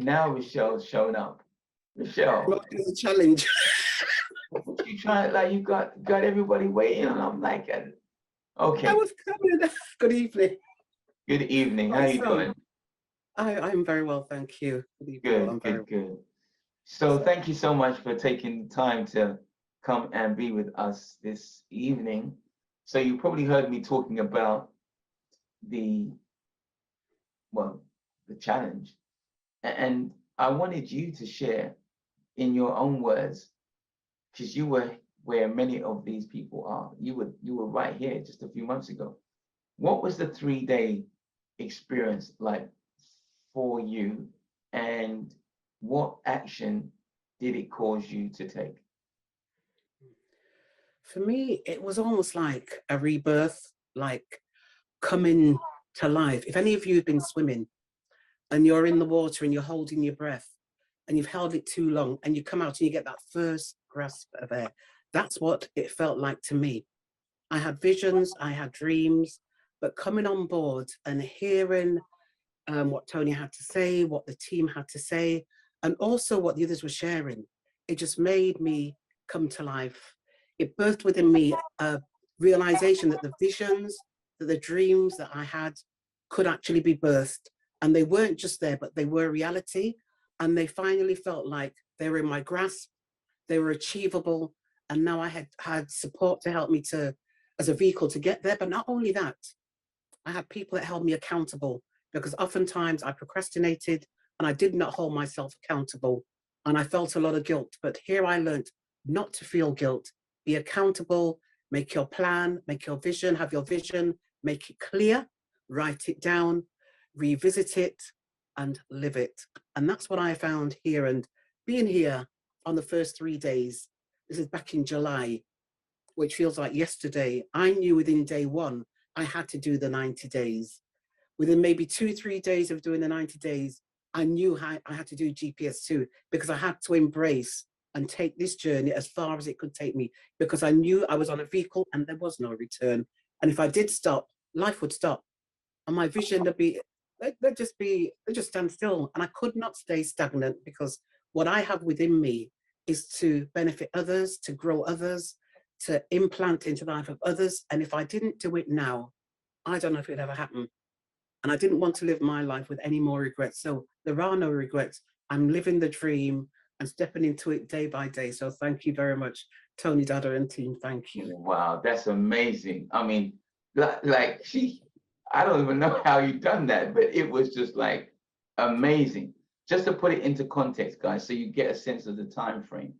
now Richelle's shown up. Richelle, It's a challenge. you trying like you got everybody waiting, and I'm like, okay. I was coming. Good evening. Good evening. How Right, you doing? I'm very well, thank you. Good evening. I'm very Good. So thank you so much for taking time to come and be with us this evening. So you probably heard me talking about the the challenge, and I wanted you to share in your own words, because you were where many of these people are. You were right here just a few months ago. What was the 3-day experience like for you, and what action did it cause you to take? For me, it was almost like a rebirth, like coming to life. If any of you have been swimming and you're in the water and you're holding your breath and you've held it too long and you come out and you get that first grasp of air, that's what it felt like to me. I had visions, I had dreams, but coming on board and hearing what Tony had to say, what the team had to say, and also what the others were sharing, it just made me come to life. It birthed within me a realization that the visions, that the dreams that I had could actually be birthed. And they weren't just there, but they were reality. And they finally felt like they were in my grasp, they were achievable. And now I had support to help me to, as a vehicle to get there. But not only that, I had people that held me accountable, because oftentimes I procrastinated and I did not hold myself accountable. And I felt a lot of guilt. But here I learned not to feel guilt, be accountable, make your plan, make your vision, have your vision, make it clear, write it down, revisit it, and live it. And that's what I found here. And being here on the first 3 days, this is back in July, which feels like yesterday, I knew within day one, I had to do the 90 days. Within maybe 2-3 days of doing the 90 days, I knew I had to do GPS2, because I had to embrace and take this journey as far as it could take me, because I knew I was on a vehicle and there was no return. And if I did stop, life would stop. And my vision would be, they'd just stand still. And I could not stay stagnant, because what I have within me is to benefit others, to grow others, to implant into the life of others. And if I didn't do it now, I don't know if it'd ever happen. And I didn't want to live my life with any more regrets. So there are no regrets. I'm living the dream and stepping into it day by day. So thank you very much, Tony DADA and team. Thank you. Wow, that's amazing. I mean, like I don't even know how you done that, but it was just like amazing. Just to put it into context, guys, so you get a sense of the time frame.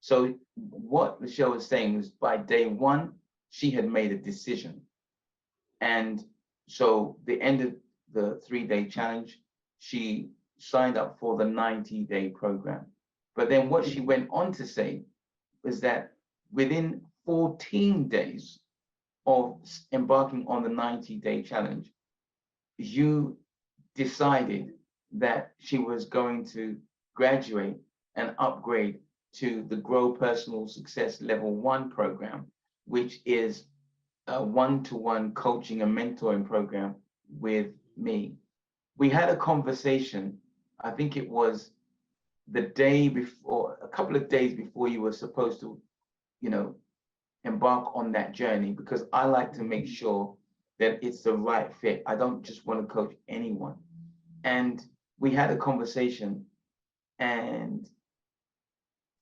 So what Richelle was saying was, by day one, she had made a decision. And so the end of the 3-day challenge, she signed up for the 90-day program. But then what she went on to say was that within 14 days of embarking on the 90-day challenge, you decided that she was going to graduate and upgrade to the Grow Personal Success Level 1 program, which is a one-to-one coaching and mentoring program with me. We had a conversation, I think it was the day before, a couple of days before you were supposed to, embark on that journey, because I like to make sure that it's the right fit. I don't just want to coach anyone. And we had a conversation, and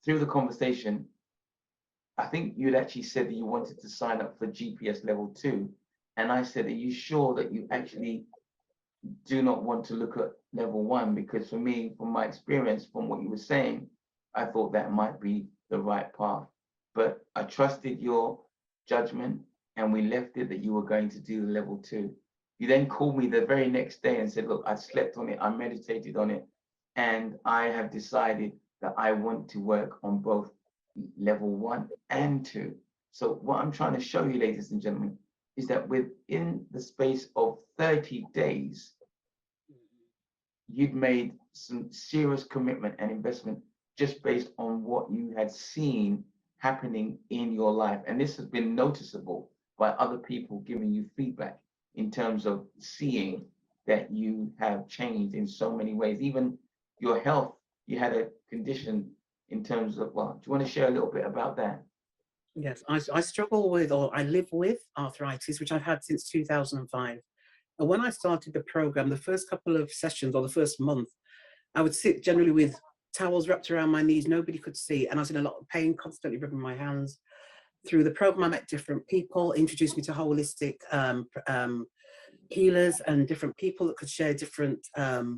through the conversation, I think you'd actually said that you wanted to sign up for GPS level 2. And I said, are you sure that you actually do not want to look at level 1? Because for me, from my experience, from what you were saying, I thought that might be the right path. But I trusted your judgment, and we left it that you were going to do level 2. You then called me the very next day and said, look, I slept on it, I meditated on it, and I have decided that I want to work on both level 1 and 2. So what I'm trying to show you, ladies and gentlemen, is that within the space of 30 days, you'd made some serious commitment and investment just based on what you had seen happening in your life. And this has been noticeable by other people giving you feedback in terms of seeing that you have changed in so many ways. Even your health. You had a condition in terms of, well, do you want to share a little bit about that? Yes, I struggle with, or I live with arthritis, which I've had since 2005. And when I started the program, the first couple of sessions or the first month, I would sit generally with towels wrapped around my knees, nobody could see. And I was in a lot of pain, constantly rubbing my hands. Through the program, I met different people, introduced me to holistic healers and different people that could share different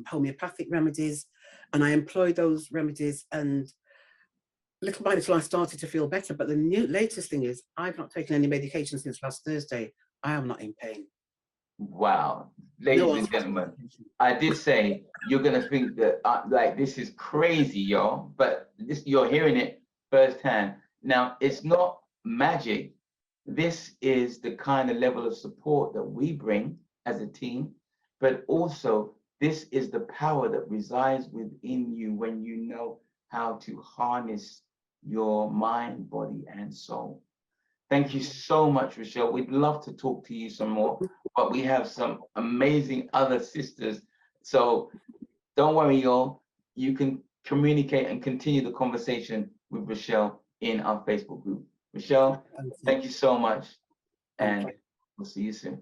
homeopathic remedies. And I employed those remedies, and little by little I started to feel better. But the latest thing is I've not taken any medication since last Thursday. I am not in pain. Wow, ladies and gentlemen, I did say you're gonna think that like this is crazy, y'all, but this, you're hearing it firsthand. Now, it's not magic. This is the kind of level of support that we bring as a team, but also this is the power that resides within you when you know how to harness your mind, body, and soul. Thank you so much, Richelle. We'd love to talk to you some more, but we have some amazing other sisters. So don't worry, y'all. You can communicate and continue the conversation with Richelle in our Facebook group. Richelle, thank you so much, and we'll see you soon.